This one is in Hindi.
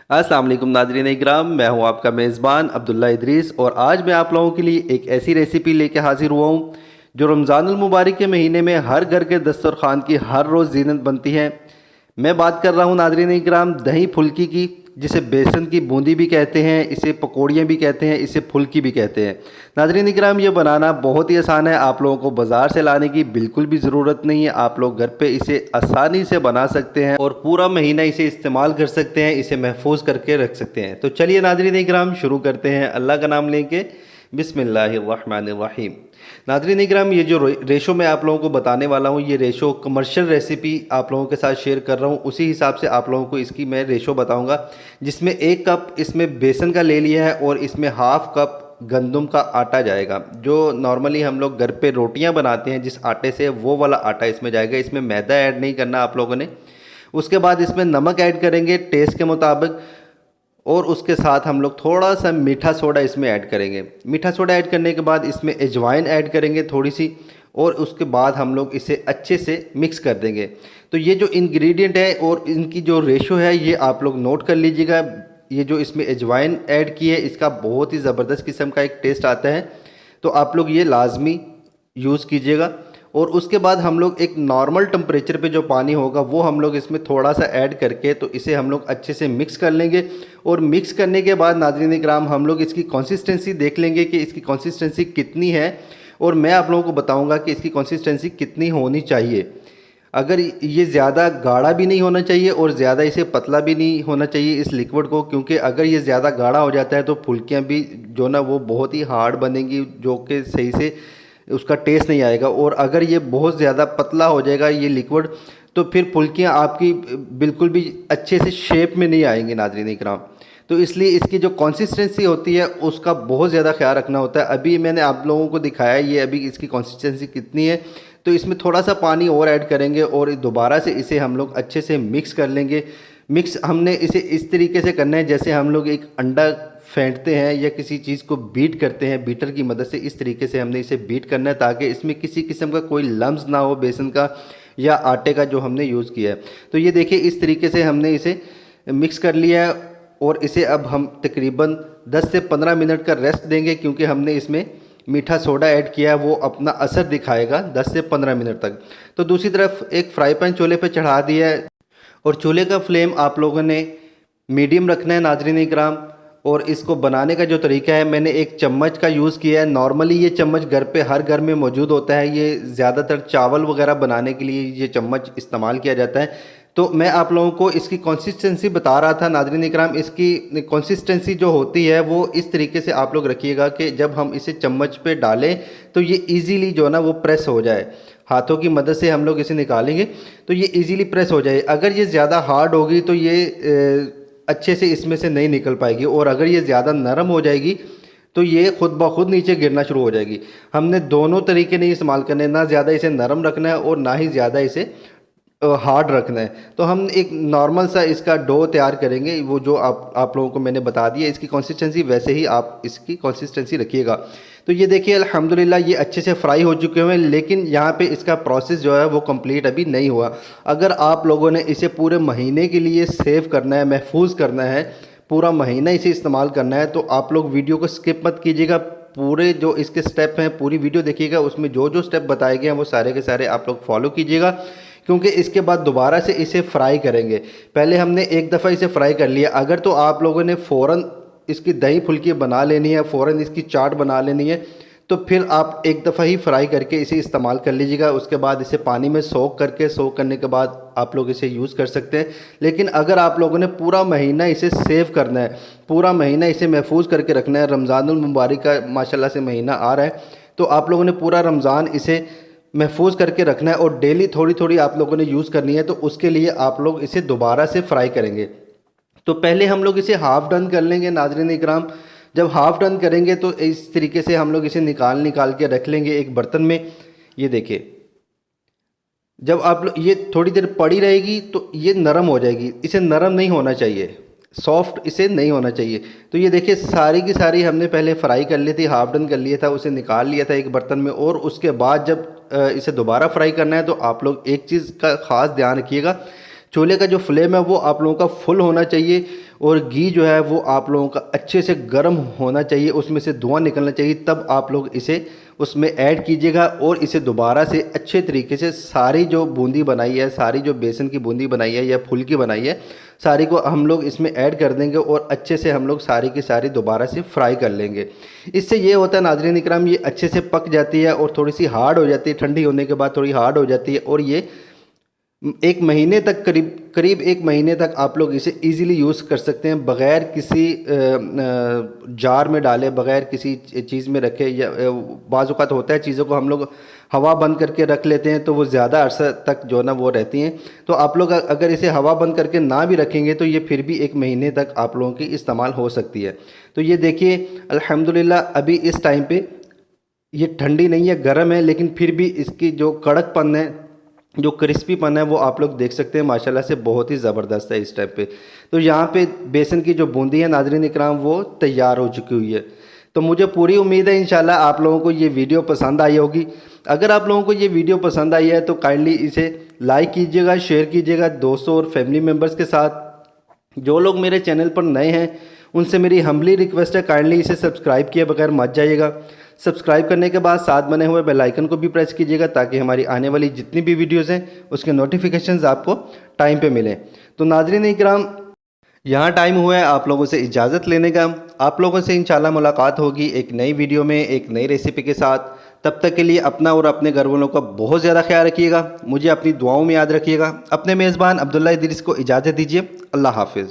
अस्सलाम वालेकुम नाज़रीन इकराम, मैं हूं आपका मेज़बान अब्दुल्ला इदरीस और आज मैं आप लोगों के लिए एक ऐसी रेसिपी लेके हाज़िर हुआ हूं जो रमज़ानुल मुबारक के महीने में हर घर के दस्तरखान की हर रोज़ ज़ीनत बनती है। मैं बात कर रहा हूं नाज़रीन इकराम दही फुल्की की, जिसे बेसन की बूंदी भी कहते हैं, इसे पकौड़ियाँ भी कहते हैं, इसे फुल्की भी कहते हैं। नाज़रीन इकराम ये बनाना बहुत ही आसान है, आप लोगों को बाज़ार से लाने की बिल्कुल भी ज़रूरत नहीं है। आप लोग घर पे इसे आसानी से बना सकते हैं और पूरा महीना इसे इस्तेमाल कर सकते हैं, इसे महफूज करके रख सकते हैं। तो चलिए नाज़रीन इकराम शुरू करते हैं अल्लाह का नाम लेके। बिस्मिल्लाहिर्रहमानिर्रहीम। नाज़रीन इकराम, ये जो रेशो मैं आप लोगों को बताने वाला हूँ, ये रेशो कमर्शियल रेसिपी आप लोगों के साथ शेयर कर रहा हूँ, उसी हिसाब से आप लोगों को इसकी मैं रेशो बताऊँगा। जिसमें 1 कप इसमें बेसन का ले लिया है और इसमें हाफ़ कप गंदम का आटा जाएगा। जो नॉर्मली हम लोग घर पे रोटियां बनाते हैं जिस आटे से, वो वाला आटा इसमें जाएगा। इसमें मैदा ऐड नहीं करना आप लोगों ने। उसके बाद इसमें नमक ऐड करेंगे टेस्ट के मुताबिक और उसके साथ हम लोग थोड़ा सा मीठा सोडा इसमें ऐड करेंगे। मीठा सोडा ऐड करने के बाद इसमें अजवाइन ऐड करेंगे थोड़ी सी और उसके बाद हम लोग इसे अच्छे से मिक्स कर देंगे। तो ये जो इंग्रेडिएंट है और इनकी जो रेशो है ये आप लोग नोट कर लीजिएगा। ये जो इसमें अजवाइन ऐड की है इसका बहुत ही ज़बरदस्त किस्म का एक टेस्ट आता है, तो आप लोग ये लाजमी यूज़ कीजिएगा। और उसके बाद हम लोग एक नॉर्मल टेम्परेचर पे जो पानी होगा वो हम लोग इसमें थोड़ा सा ऐड करके तो इसे हम लोग अच्छे से मिक्स कर लेंगे। और मिक्स करने के बाद नाज़रीन इकराम हम लोग इसकी कंसिस्टेंसी देख लेंगे कि इसकी कंसिस्टेंसी कितनी है और मैं आप लोगों को बताऊंगा कि इसकी कंसिस्टेंसी कितनी होनी चाहिए। अगर ये ज़्यादा गाढ़ा भी नहीं होना चाहिए और ज़्यादा इसे पतला भी नहीं होना चाहिए इस लिक्विड को, क्योंकि अगर ये ज़्यादा गाढ़ा हो जाता है तो फुल्कियाँ भी जो ना वो बहुत ही हार्ड बनेंगी, जो कि सही से उसका टेस्ट नहीं आएगा। और अगर ये बहुत ज़्यादा पतला हो जाएगा ये लिक्विड तो फिर फुल्कियाँ आपकी बिल्कुल भी अच्छे से शेप में नहीं आएंगी नाज़रीन इकराम। तो इसलिए इसकी जो कंसिस्टेंसी होती है उसका बहुत ज़्यादा ख्याल रखना होता है। अभी मैंने आप लोगों को दिखाया ये अभी इसकी कंसिस्टेंसी कितनी है, तो इसमें थोड़ा सा पानी और ऐड करेंगे और दोबारा से इसे हम लोग अच्छे से मिक्स कर लेंगे। मिक्स हमने इसे इस तरीके से करना है जैसे हम लोग एक अंडा फेंटते हैं या किसी चीज़ को बीट करते हैं बीटर की मदद से, इस तरीके से हमने इसे बीट करना है ताकि इसमें किसी किस्म का कोई लम्स ना हो बेसन का या आटे का जो हमने यूज़ किया है। तो ये देखिए इस तरीके से हमने इसे मिक्स कर लिया है और इसे अब हम तकरीबन 10 से 15 मिनट का रेस्ट देंगे, क्योंकि हमने इसमें मीठा सोडा ऐड किया है, वो अपना असर दिखाएगा 10 से 15 मिनट तक। तो दूसरी तरफ एक फ्राई पैन चूल्हे पे चढ़ा दिया है और चूल्हे का फ्लेम आप लोगों ने मीडियम रखना है नाज़रीन इकराम। और इसको बनाने का जो तरीका है, मैंने एक चम्मच का यूज़ किया है। नॉर्मली ये चम्मच घर पे हर घर में मौजूद होता है, ये ज़्यादातर चावल वगैरह बनाने के लिए ये चम्मच इस्तेमाल किया जाता है। तो मैं आप लोगों को इसकी कंसिस्टेंसी बता रहा था नाज़रीन इकराम। इसकी कंसिस्टेंसी जो होती है वो इस तरीके से आप लोग रखिएगा कि जब हम इसे चम्मच पे डालें तो ये ईज़िली जो है ना वो प्रेस हो जाए। हाथों की मदद से हम लोग इसे निकालेंगे तो ये ईज़िली प्रेस हो जाए। अगर ये ज़्यादा हार्ड होगी तो ये अच्छे से इसमें से नहीं निकल पाएगी, और अगर ये ज़्यादा नरम हो जाएगी तो ये खुद ब खुद नीचे गिरना शुरू हो जाएगी। हमने दोनों तरीके नहीं इस्तेमाल करने, ना ज़्यादा इसे नरम रखना है और ना ही ज़्यादा इसे हार्ड रखना है। तो हम एक नॉर्मल सा इसका डो तैयार करेंगे, वो जो आप लोगों को मैंने बता दिया इसकी कंसिस्टेंसी, वैसे ही आप इसकी कंसिस्टेंसी रखिएगा। तो ये देखिए अल्हम्दुलिल्लाह ये अच्छे से फ्राई हो चुके हुए हैं, लेकिन यहाँ पे इसका प्रोसेस जो है वो कंप्लीट अभी नहीं हुआ। अगर आप लोगों ने इसे पूरे महीने के लिए सेव करना है, महफूज करना है, पूरा महीना इसे इस्तेमाल करना है, तो आप लोग वीडियो को स्किप मत कीजिएगा। पूरे जो इसके स्टेप हैं पूरी वीडियो देखिएगा, उसमें जो जो स्टेप बताए गए हैं वो सारे के सारे आप लोग फॉलो कीजिएगा, क्योंकि इसके बाद दोबारा से इसे फ्राई करेंगे। पहले हमने एक दफ़ा इसे फ्राई कर लिया। अगर तो आप लोगों ने फ़ौरन इसकी दही फुल्की बना लेनी है, फ़ौरन इसकी चाट बना लेनी है, तो फिर आप एक दफ़ा ही फ्राई करके इसे इस्तेमाल कर लीजिएगा। उसके बाद इसे पानी में सोक करने के बाद आप लोग इसे यूज़ कर सकते हैं। लेकिन अगर आप लोगों ने पूरा महीना इसे सेव करना है, पूरा महीना इसे महफूज करके रखना है, रमज़ानुल मुबारक का माशाल्लाह से महीना आ रहा है, तो आप लोगों ने पूरा रमज़ान इसे महफूज करके रखना है और डेली थोड़ी थोड़ी आप लोगों ने यूज़ करनी है। तो उसके लिए आप लोग इसे दोबारा से फ्राई करेंगे। तो पहले हम लोग इसे हाफ़ डन कर लेंगे नाज़रीन इकराम। जब हाफ़ डन करेंगे तो इस तरीके से हम लोग इसे निकाल के रख लेंगे एक बर्तन में। ये देखिए जब आप ये थोड़ी देर पड़ी रहेगी तो ये नरम हो जाएगी। इसे नरम नहीं होना चाहिए, सॉफ्ट इसे नहीं होना चाहिए। तो ये देखिए सारी की सारी हमने पहले फ्राई कर ली थी, हाफ़ डन कर लिया था, उसे निकाल लिया था एक बर्तन में। और उसके बाद जब इसे दोबारा फ्राई करना है तो आप लोग एक चीज़ का ख़ास ध्यान रखिएगा, चूल्हे का जो फ्लेम है वो आप लोगों का फुल होना चाहिए और घी जो है वो आप लोगों का अच्छे से गर्म होना चाहिए, उसमें से धुआं निकलना चाहिए, तब आप लोग इसे उसमें ऐड कीजिएगा और इसे दोबारा से अच्छे तरीके से सारी जो बूंदी बनाई है, सारी जो बेसन की बूंदी बनाई है या फुल्की बनाई है, सारी को हम लोग इसमें ऐड कर देंगे और अच्छे से हम लोग सारी की सारी दोबारा से फ्राई कर लेंगे। इससे ये होता है नाज़रीन इकराम, ये अच्छे से पक जाती है और थोड़ी सी हार्ड हो जाती है, ठंडी होने के बाद थोड़ी हार्ड हो जाती है और ये एक महीने तक करीब एक महीने तक आप लोग इसे इजीली यूज़ कर सकते हैं बग़ैर किसी जार में डाले, बग़ैर किसी चीज़ में रखे। या बाज़ औक़ात होता है चीज़ों को हम लोग हवा बंद करके रख लेते हैं तो वो ज़्यादा अरसा तक जो ना वो रहती हैं। तो आप लोग अगर इसे हवा बंद करके ना भी रखेंगे तो ये फिर भी एक महीने तक आप लोगों की इस्तेमाल हो सकती है। तो ये देखिए अल्हम्दुलिल्लाह अभी इस टाइम पे ये ठंडी नहीं है, गर्म है, लेकिन फिर भी इसकी जो कड़कपन है, जो क्रिस्पीपन है वो आप लोग देख सकते हैं माशाल्लाह से बहुत ही ज़बरदस्त है इस टाइप पे। तो यहाँ पे बेसन की जो बूंदी है नाज़रीन इकराम वो तैयार हो चुकी हुई है। तो मुझे पूरी उम्मीद है इंशाल्लाह आप लोगों को ये वीडियो पसंद आई होगी। अगर आप लोगों को ये वीडियो पसंद आई है तो काइंडली इसे लाइक कीजिएगा, शेयर कीजिएगा दोस्तों और फैमिली मेम्बर्स के साथ। जो लोग मेरे चैनल पर नए हैं उनसे मेरी हम्बली रिक्वेस्ट है, काइंडली इसे सब्सक्राइब किए बगैर मत जाइएगा। सब्सक्राइब करने के बाद साथ बने हुए बेल आइकन को भी प्रेस कीजिएगा ताकि हमारी आने वाली जितनी भी वीडियोज़ हैं उसके नोटिफिकेशंस आपको टाइम पे मिलें। तो नाज़रीन इकराम यहाँ टाइम हुआ है आप लोगों से इजाज़त लेने का। आप लोगों से इंशाल्लाह मुलाकात होगी एक नई वीडियो में एक नई रेसिपी के साथ। तब तक के लिए अपना और अपने घर वालों का बहुत ज़्यादा ख्याल रखिएगा, मुझे अपनी दुआओं में याद रखिएगा। अपने मेज़बान अब्दुल्ला इदरीस को इजाज़त दीजिए। अल्लाह हाफिज़।